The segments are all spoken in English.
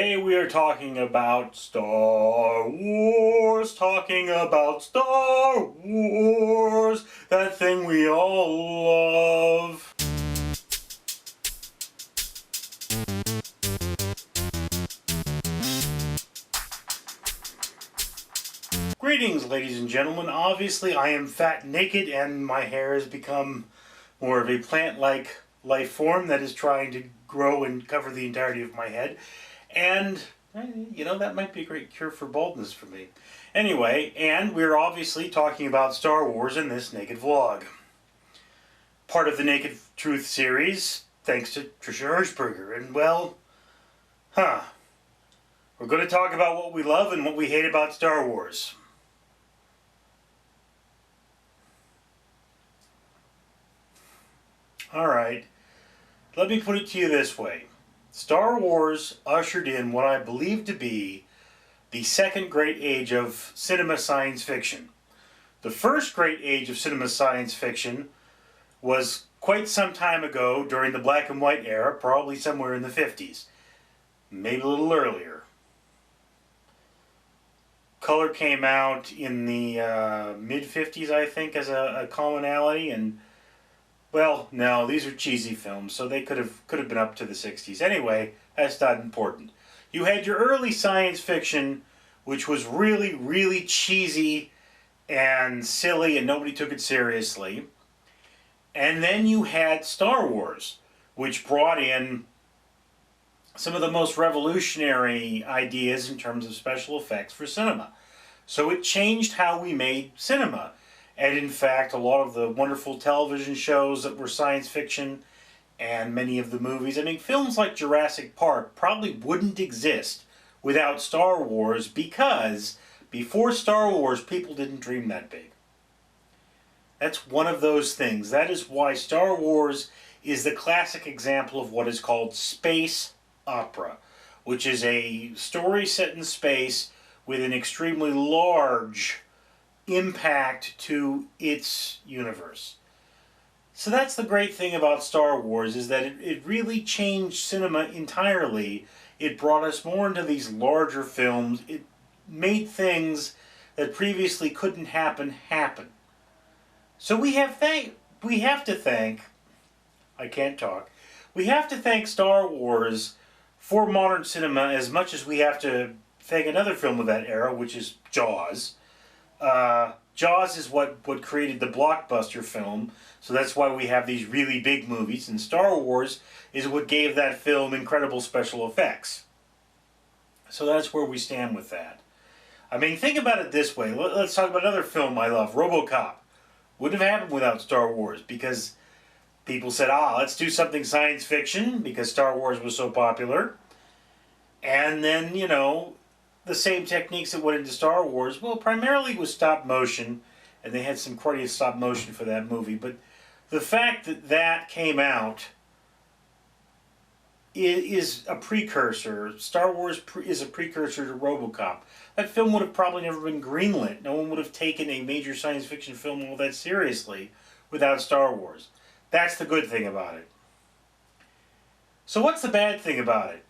Today we are talking about Star Wars, that thing we all love. Greetings, ladies and gentlemen. Obviously I am fat and naked and my hair has become more of a plant-like life form that is trying to grow and cover the entirety of my head. And, you know, that might be a great cure for baldness for me. Anyway, and we're obviously talking about Star Wars in this Naked Vlog. Part of the Naked Truth series, thanks to Tricia Hirschberger. And, well, we're going to talk about what we love and what we hate about Star Wars. Alright, let me put it to you this way. Star Wars ushered in what I believe to be the second great age of cinema science fiction. The first great age of cinema science fiction was quite some time ago during the black and white era, probably somewhere in the 50s. Maybe a little earlier. Color came out in the mid-50s, I think, as a commonality, and well, no, these are cheesy films, so they could have been up to the 60s. Anyway, that's not important. You had your early science fiction, which was really, really cheesy and silly, and nobody took it seriously. And then you had Star Wars, which brought in some of the most revolutionary ideas in terms of special effects for cinema. So it changed how we made cinema. And in fact, a lot of the wonderful television shows that were science fiction and many of the movies, I mean, films like Jurassic Park probably wouldn't exist without Star Wars, because before Star Wars, people didn't dream that big. That's one of those things. That is why Star Wars is the classic example of what is called space opera, which is a story set in space with an extremely large impact to its universe. So that's the great thing about Star Wars, is that it really changed cinema entirely. It brought us more into these larger films. It made things that previously couldn't happen. So we have to thank Star Wars for modern cinema as much as we have to thank another film of that era, which is Jaws. Jaws is what created the blockbuster film, so that's why we have these really big movies, and Star Wars is what gave that film incredible special effects. So that's where we stand with that. I mean, think about it this way. Let's talk about another film I love, RoboCop. Wouldn't have happened without Star Wars, because people said, let's do something science fiction, because Star Wars was so popular. And then, you know, the same techniques that went into Star Wars, well, primarily was stop motion, and they had some quality stop motion for that movie, but the fact that that came out is a precursor. Star Wars is a precursor to RoboCop. That film would have probably never been greenlit. No one would have taken a major science fiction film all that seriously without Star Wars. That's the good thing about it. So what's the bad thing about it?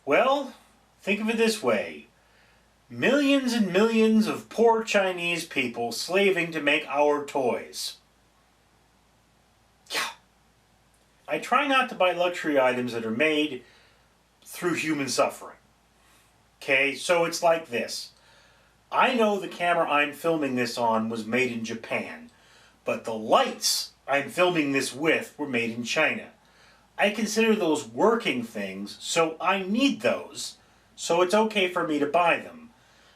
Well, think of it this way. Millions and millions of poor Chinese people slaving to make our toys. Yeah. I try not to buy luxury items that are made through human suffering. Okay, so it's like this. I know the camera I'm filming this on was made in Japan, but the lights I'm filming this with were made in China. I consider those working things, so I need those. So it's okay for me to buy them.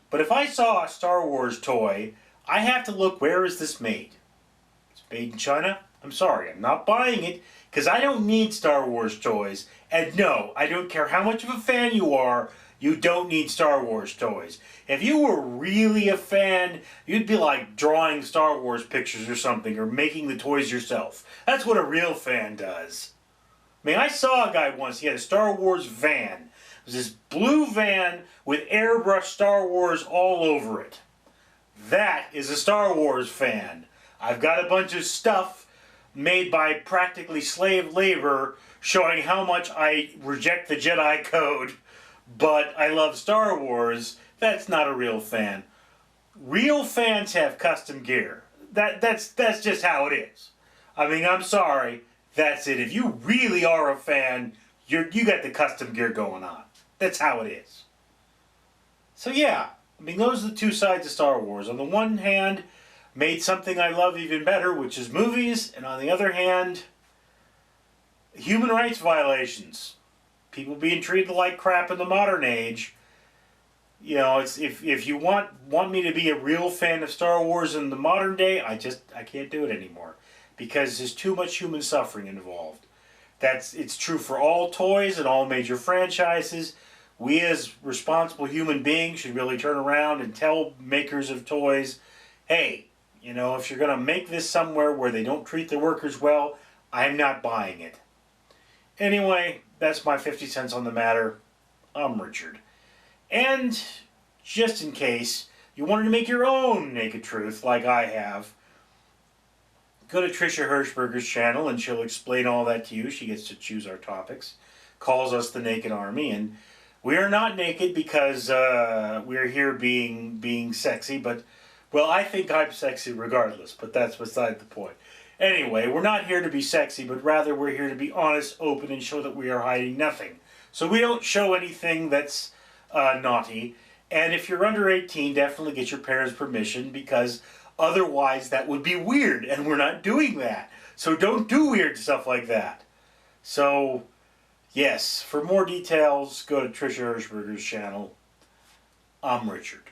But if I saw a Star Wars toy, I have to look, where is this made? It's made in China? I'm sorry, I'm not buying it, because I don't need Star Wars toys. And no, I don't care how much of a fan you are, you don't need Star Wars toys. If you were really a fan, you'd be like drawing Star Wars pictures or something, or making the toys yourself. That's what a real fan does. I mean, I saw a guy once, he had a Star Wars van. It was this blue van with airbrush Star Wars all over it. That is a Star Wars fan. I've got a bunch of stuff made by practically slave labor showing how much I reject the Jedi Code, but I love Star Wars, that's not a real fan. Real fans have custom gear. That's just how it is. I mean, I'm sorry, that's it. If you really are a fan, you got the custom gear going on. That's how it is. So yeah, I mean, those are the two sides of Star Wars. On the one hand, made something I love even better, which is movies, and on the other hand, human rights violations. People being treated like crap in the modern age. You know, it's if you want me to be a real fan of Star Wars in the modern day, I can't do it anymore because there's too much human suffering involved. It's true for all toys and all major franchises. We as responsible human beings should really turn around and tell makers of toys, hey, you know, if you're going to make this somewhere where they don't treat the workers well, I'm not buying it. Anyway, that's my 50 cents on the matter. I'm Richard. And just in case you wanted to make your own Naked Truth like I have, go to Trisha Hirschberger's channel and she'll explain all that to you. She gets to choose our topics. Calls us the Naked Army, and we are not naked because we're here being sexy, but, well, I think I'm sexy regardless, but that's beside the point. Anyway, we're not here to be sexy, but rather we're here to be honest, open, and show that we are hiding nothing. So we don't show anything that's naughty, and if you're under 18, definitely get your parents' permission, because otherwise that would be weird, and we're not doing that. So don't do weird stuff like that. So, yes, for more details, go to Trisha Hirschberger's channel. I'm Richard.